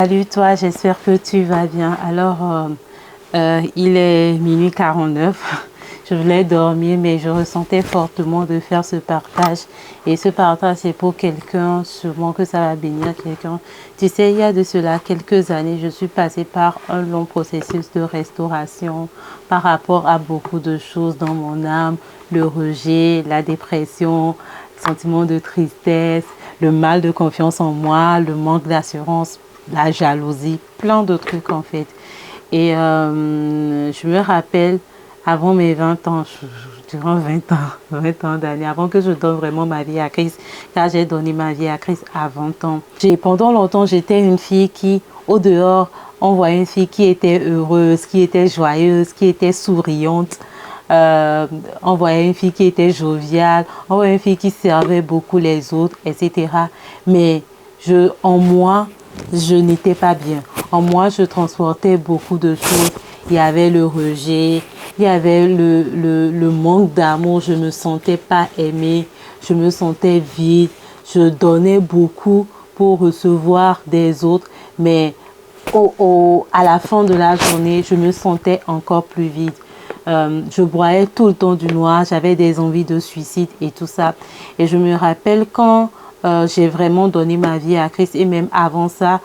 Salut toi, j'espère que tu vas bien. Alors, il est minuit 49. Je voulais dormir, mais je ressentais fortement de faire ce partage. Et ce partage, c'est pour quelqu'un, sûrement que ça va bénir quelqu'un. Tu sais, il y a de cela quelques années, je suis passée par un long processus de restauration par rapport à beaucoup de choses dans mon âme. Le rejet, la dépression, le sentiment de tristesse, le mal de confiance en moi, le manque d'assurance, la jalousie, plein de trucs en fait. Et je me rappelle, avant mes 20 ans, durant 20 ans d'années, avant que je donne vraiment ma vie à Christ, car j'ai donné ma vie à Christ à 20 ans. Pendant longtemps, j'étais une fille qui, au dehors, on voyait une fille qui était heureuse, qui était joyeuse, qui était souriante. On voyait une fille qui était joviale, on voyait une fille qui servait beaucoup les autres, etc. Mais en moi, je n'étais pas bien. En moi, je transportais beaucoup de choses. Il y avait le rejet, il y avait le manque d'amour. Je ne me sentais pas aimée, je me sentais vide. Je donnais beaucoup pour recevoir des autres, mais à la fin de la journée, je me sentais encore plus vide. Je broyais tout le temps du noir, j'avais des envies de suicide et tout ça. Et je me rappelle quand j'ai vraiment donné ma vie à Christ, et même avant ça,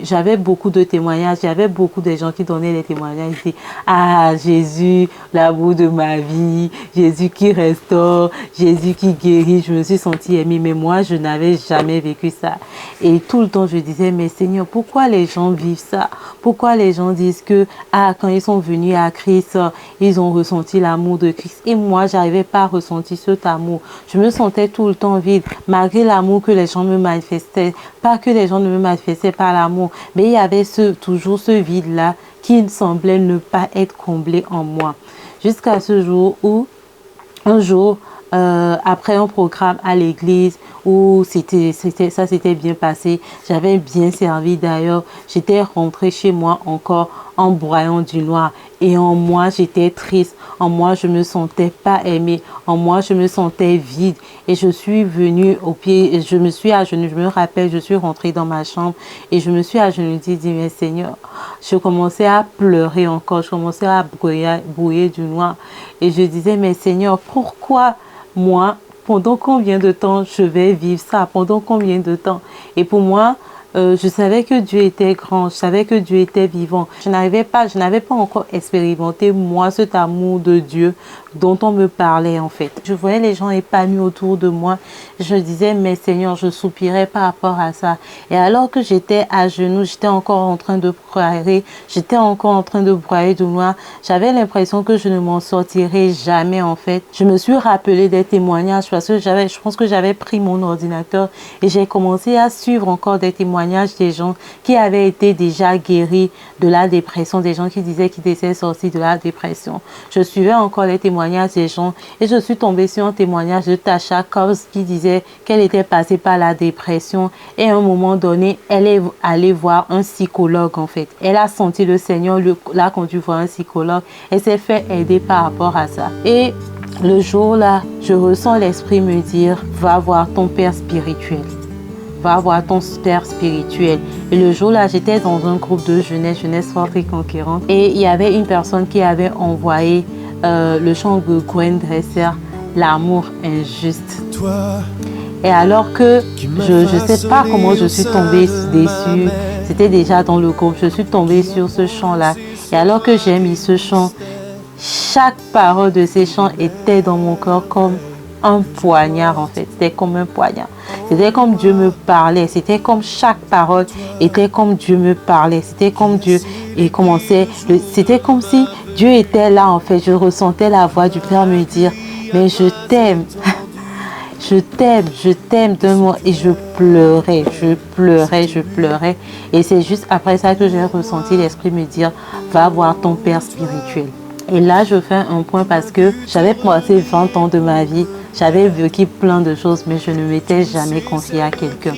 j'avais beaucoup de témoignages, il y avait beaucoup de gens qui donnaient des témoignages, ils disaient « Ah, Jésus, l'amour de ma vie, Jésus qui restaure, Jésus qui guérit », je me suis sentie aimée, mais moi, je n'avais jamais vécu ça. Et tout le temps, je disais « Mais Seigneur, pourquoi les gens vivent ça? Pourquoi les gens disent que quand ils sont venus à Christ, ils ont ressenti l'amour de Christ, et moi, j'arrivais pas à ressentir cet amour. Je me sentais tout le temps vide, malgré l'amour que les gens me manifestaient. Pas que les gens ne me manifestaient pas l'amour, mais il y avait toujours ce vide-là qui semblait ne pas être comblé en moi. Jusqu'à ce jour où, un jour, après un programme à l'église où ça s'était bien passé, j'avais bien servi d'ailleurs, j'étais rentrée chez moi encore en broyant du noir, et en moi j'étais triste, en moi je me sentais pas aimée, en moi je me sentais vide, et je suis venue au pied, et je me suis agenouillée, je me rappelle, je suis rentrée dans ma chambre et je me suis agenouillée, dit mais Seigneur, je commençais à pleurer encore, je commençais à brouiller du noir, et je disais mais Seigneur, pourquoi moi, pendant combien de temps je vais vivre ça? Pendant combien de temps? Et pour moi, je savais que Dieu était grand, je savais que Dieu était vivant. Je n'avais pas encore expérimenté, moi, cet amour de Dieu dont on me parlait en fait. Je voyais les gens épanouis autour de moi. Je disais, mais Seigneur, je soupirais par rapport à ça. Et alors que j'étais à genoux, j'étais encore en train de broyer, du noir, j'avais l'impression que je ne m'en sortirais jamais en fait. Je me suis rappelé des témoignages parce que je pense que j'avais pris mon ordinateur et j'ai commencé à suivre encore des témoignages des gens qui avaient été déjà guéris de la dépression, des gens qui disaient qu'ils étaient sortis de la dépression. Je suivais encore les témoignages des gens et je suis tombée sur un témoignage de Tasha Cobbs qui disait qu'elle était passée par la dépression et à un moment donné, elle est allée voir un psychologue en fait. Elle a senti le Seigneur l'a conduit voir un psychologue et s'est fait aider par rapport à ça. Et le jour là, je ressens l'esprit me dire, va voir ton père spirituel. Va voir ton père spirituel. Et le jour là, j'étais dans un groupe de jeunesse forte et conquérante. Et il y avait une personne qui avait envoyé le chant de Gwen Dresser, l'amour injuste. Et alors que je ne sais pas comment je suis tombée dessus, c'était déjà dans le groupe, je suis tombée sur ce chant-là. Et alors que j'ai mis ce chant, chaque parole de ces chants était dans mon cœur comme un poignard en fait. C'était comme un poignard. C'était comme Dieu me parlait. C'était comme chaque parole était comme Dieu me parlait. C'était comme Dieu et commençait. C'était comme si Dieu était là en fait. Je ressentais la voix du Père me dire, mais je t'aime. Je t'aime de moi. Et je pleurais. Et c'est juste après ça que j'ai ressenti l'esprit me dire, va voir ton Père spirituel. Et là, je fais un point parce que j'avais passé 20 ans de ma vie. J'avais vécu plein de choses, mais je ne m'étais jamais confiée à quelqu'un.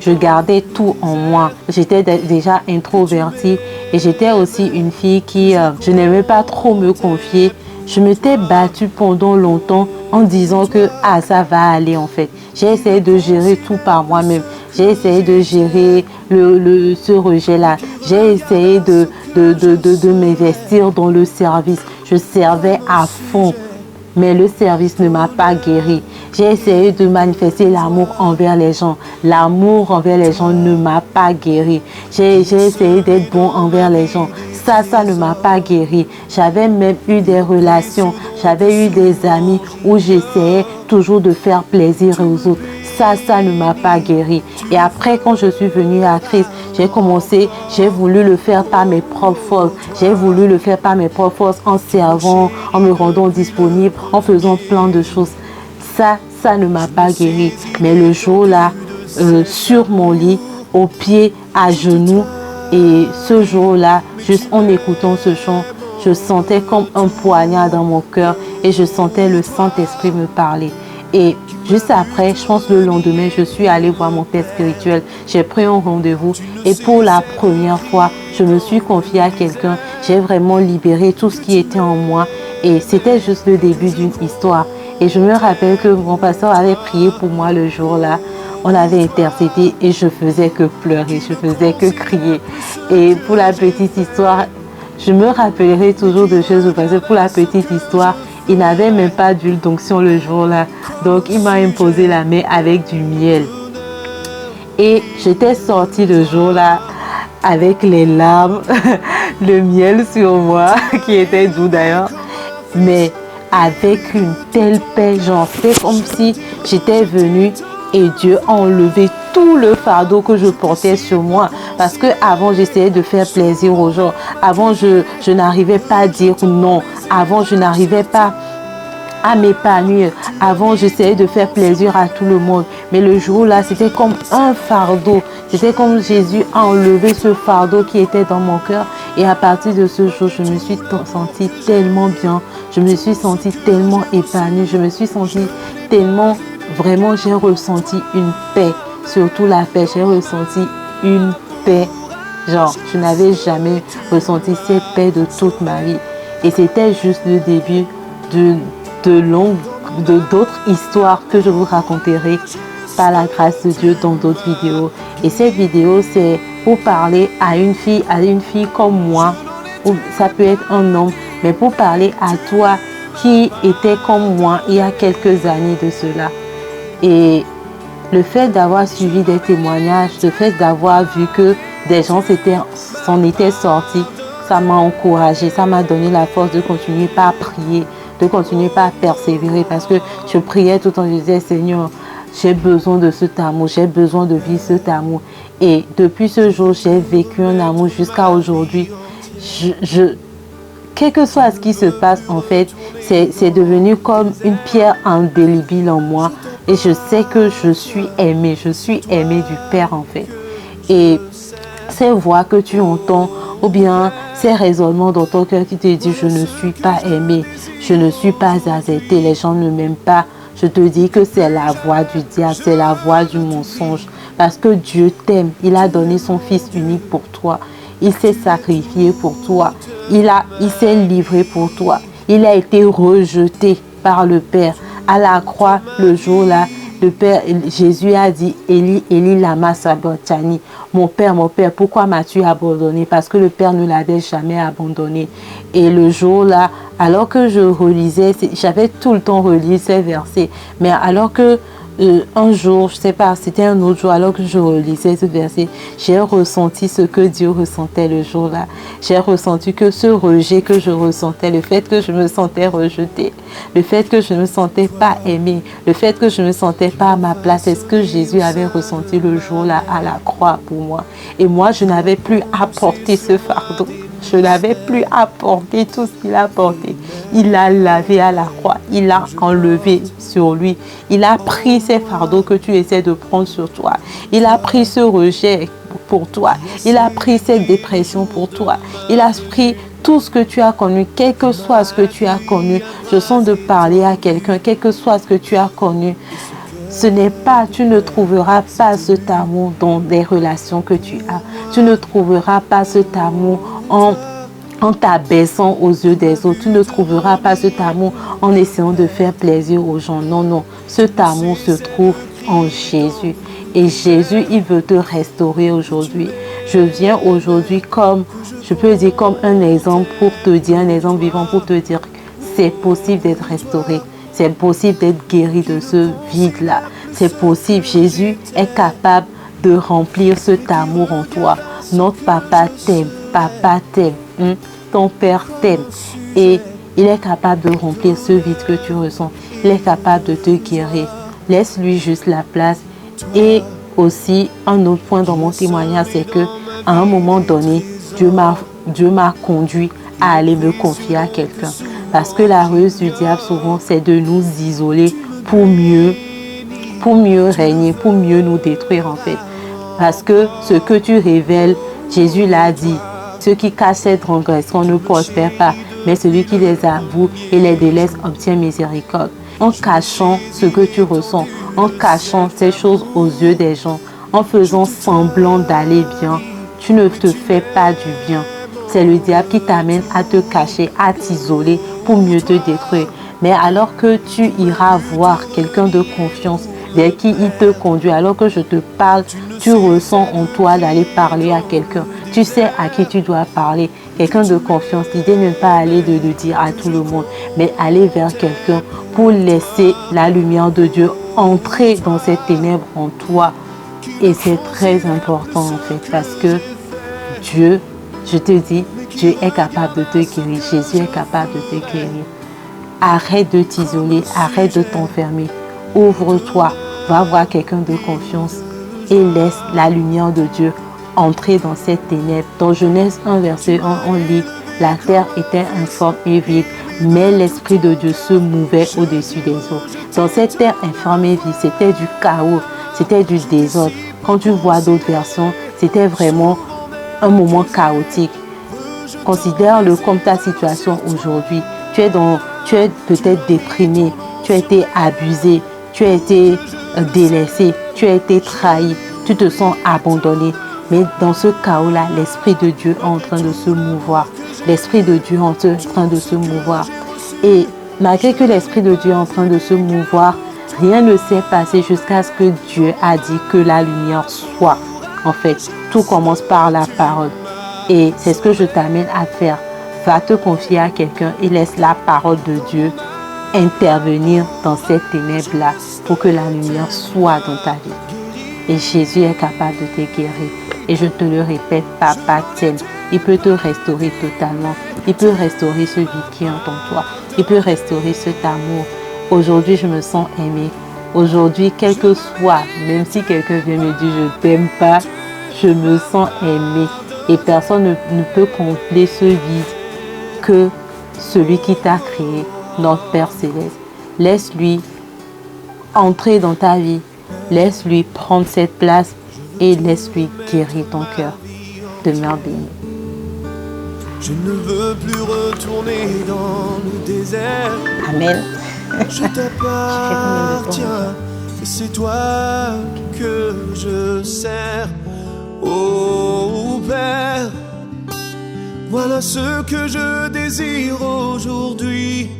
Je gardais tout en moi. J'étais déjà introvertie et j'étais aussi une fille qui, je n'aimais pas trop me confier. Je m'étais battue pendant longtemps en disant que ça va aller en fait. J'ai essayé de gérer tout par moi-même. J'ai essayé de gérer ce rejet-là. J'ai essayé de m'investir dans le service. Je servais à fond, mais le service ne m'a pas guéri. J'ai essayé de manifester l'amour envers les gens. L'amour envers les gens ne m'a pas guéri. J'ai essayé d'être bon envers les gens. Ça ne m'a pas guéri. J'avais même eu des relations, j'avais eu des amis où j'essayais toujours de faire plaisir aux autres. Ça ne m'a pas guéri. Et après, quand je suis venue à Christ, j'ai voulu le faire par mes propres forces. J'ai voulu le faire par mes propres forces en servant, en me rendant disponible, en faisant plein de choses. Ça ne m'a pas guéri. Mais le jour-là, sur mon lit, au pied, à genoux, et ce jour-là, juste en écoutant ce chant, je sentais comme un poignard dans mon cœur et je sentais le Saint-Esprit me parler. Et juste après, je pense le lendemain, je suis allée voir mon père spirituel. J'ai pris un rendez-vous et pour la première fois, je me suis confiée à quelqu'un. J'ai vraiment libéré tout ce qui était en moi et c'était juste le début d'une histoire. Et je me rappelle que mon pasteur avait prié pour moi le jour-là. On avait intercédé et je faisais que pleurer, je faisais que crier. Et pour la petite histoire, je me rappellerai toujours de choses parce que pour la petite histoire, il n'avait même pas d'huile d'onction le jour-là. Donc il m'a imposé la main avec du miel. Et j'étais sortie le jour-là avec les larmes, le miel sur moi, qui était doux d'ailleurs, mais avec une telle paix, genre c'est comme si j'étais venue et Dieu a enlevé tout le fardeau que je portais sur moi. Parce que avant j'essayais de faire plaisir aux gens. Avant, je n'arrivais pas à dire non. Avant, je n'arrivais pas à m'épanouir. Avant, j'essayais de faire plaisir à tout le monde. Mais le jour-là, c'était comme un fardeau. C'était comme Jésus a enlevé ce fardeau qui était dans mon cœur. Et à partir de ce jour, je me suis sentie tellement bien. Je me suis sentie tellement épanouie. Je me suis sentie tellement... Vraiment, j'ai ressenti une paix. Surtout la paix. J'ai ressenti une paix. Genre, je n'avais jamais ressenti cette paix de toute ma vie. Et c'était juste le début d'autres histoires que je vous raconterai par la grâce de Dieu dans d'autres vidéos. Et cette vidéo, c'est pour parler à une fille comme moi, ou ça peut être un homme, mais pour parler à toi qui était comme moi il y a quelques années de cela. Et le fait d'avoir suivi des témoignages, le fait d'avoir vu que des gens s'en étaient sortis, ça m'a encouragée, ça m'a donné la force de continuer par prier, de continuer par persévérer, parce que je priais tout le temps, je disais, Seigneur, j'ai besoin de cet amour, j'ai besoin de vivre cet amour. Et depuis ce jour, j'ai vécu un amour jusqu'à aujourd'hui. Quel que soit ce qui se passe, en fait, c'est devenu comme une pierre indélébile en moi. Et je sais que je suis aimée du Père, en fait. Et ces voix que tu entends, ou bien ces raisonnements dans ton cœur qui te disent je ne suis pas aimée, je ne suis pas acceptée, les gens ne m'aiment pas. Je te dis que c'est la voix du diable, c'est la voix du mensonge. Parce que Dieu t'aime, il a donné son Fils unique pour toi. Il s'est sacrifié pour toi. Il s'est livré pour toi. Il a été rejeté par le Père. À la croix, le jour-là, le Père, Jésus a dit, Eli, Eli, lama sabachthani. Mon Père, pourquoi m'as-tu abandonné? Parce que le Père ne l'avait jamais abandonné. Et le jour-là, alors que je relisais, j'avais tout le temps relu ces versets, mais alors que un jour, je sais pas, c'était un autre jour, alors que je relisais ce verset, j'ai ressenti ce que Dieu ressentait le jour-là. J'ai ressenti que ce rejet que je ressentais, le fait que je me sentais rejetée, le fait que je ne me sentais pas aimée, le fait que je ne me sentais pas à ma place, c'est ce que Jésus avait ressenti le jour-là à la croix pour moi. Et moi, je n'avais plus à porter ce fardeau. Je n'avais plus à porter tout ce qu'il a porté. Il l'a lavé à la croix. Il l'a enlevé sur lui. Il a pris ces fardeaux que tu essaies de prendre sur toi. Il a pris ce rejet pour toi. Il a pris cette dépression pour toi. Il a pris tout ce que tu as connu, quel que soit ce que tu as connu. Je sens de parler à quelqu'un, quel que soit ce que tu as connu. Tu ne trouveras pas cet amour dans les relations que tu as. Tu ne trouveras pas cet amour en t'abaissant aux yeux des autres. Tu ne trouveras pas cet amour en essayant de faire plaisir aux gens. Non, non. Cet amour se trouve en Jésus. Et Jésus, il veut te restaurer aujourd'hui. Je viens aujourd'hui comme, je peux dire comme un exemple pour te dire, un exemple vivant pour te dire que c'est possible d'être restauré. C'est possible d'être guéri de ce vide-là. C'est possible. Jésus est capable de remplir cet amour en toi. Notre papa t'aime. Papa t'aime. Ton père t'aime. Et il est capable de remplir ce vide que tu ressens. Il est capable de te guérir. Laisse-lui juste la place. Et aussi, un autre point dans mon témoignage, c'est que à un moment donné, Dieu m'a conduit à aller me confier à quelqu'un. Parce que la ruse du diable, souvent, c'est de nous isoler pour mieux régner, pour mieux nous détruire, en fait. Parce que ce que tu révèles, Jésus l'a dit, ceux qui cachent ces transgressions ne prospèrent pas, mais celui qui les avoue et les délaisse obtient miséricorde. En cachant ce que tu ressens, en cachant ces choses aux yeux des gens, en faisant semblant d'aller bien, tu ne te fais pas du bien. C'est le diable qui t'amène à te cacher, à t'isoler pour mieux te détruire. Mais alors que tu iras voir quelqu'un de confiance, vers qui il te conduit, alors que je te parle, tu ressens en toi d'aller parler à quelqu'un. Tu sais à qui tu dois parler. Quelqu'un de confiance. L'idée n'est pas aller de le dire à tout le monde, mais aller vers quelqu'un pour laisser la lumière de Dieu entrer dans ces ténèbres en toi. Et c'est très important en fait, parce que Dieu, je te dis, Dieu est capable de te guérir. Jésus est capable de te guérir. Arrête de t'isoler, arrête de t'enfermer. Ouvre-toi, va voir quelqu'un de confiance et laisse la lumière de Dieu entrer dans cette ténèbre. Dans Genèse 1, verset 1, on lit « La terre était informe et vide, mais l'Esprit de Dieu se mouvait au-dessus des eaux. » Dans cette terre informe et vide, c'était du chaos, c'était du désordre. Quand tu vois d'autres versions, c'était vraiment un moment chaotique. Considère-le comme ta situation aujourd'hui. Tu es peut-être déprimé, tu as été abusé, tu as été délaissé, tu as été trahi, tu te sens abandonné. Mais dans ce chaos-là, l'Esprit de Dieu est en train de se mouvoir. L'Esprit de Dieu est en train de se mouvoir. Et malgré que l'Esprit de Dieu est en train de se mouvoir, rien ne s'est passé jusqu'à ce que Dieu a dit que la lumière soit. En fait, tout commence par la parole. Et c'est ce que je t'amène à faire. Va te confier à quelqu'un et laisse la parole de Dieu intervenir dans cette ténèbre-là pour que la lumière soit dans ta vie. Et Jésus est capable de te guérir. Et je te le répète, Papa t'aime. Il peut te restaurer totalement. Il peut restaurer ce vide qui est en toi. Il peut restaurer cet amour. Aujourd'hui, je me sens aimée. Aujourd'hui, quel que soit, même si quelqu'un vient me dire je t'aime pas, je me sens aimée. Et personne ne peut combler ce vide que celui qui t'a créé, notre Père Céleste. Laisse-lui entrer dans ta vie. Laisse-lui prendre cette place et laisse-lui guérir ton cœur. Demeure béni. Je ne veux plus retourner dans le désert. Amen. Je t'appartiens et c'est toi que je sers. Oh Père, voilà ce que je désire aujourd'hui.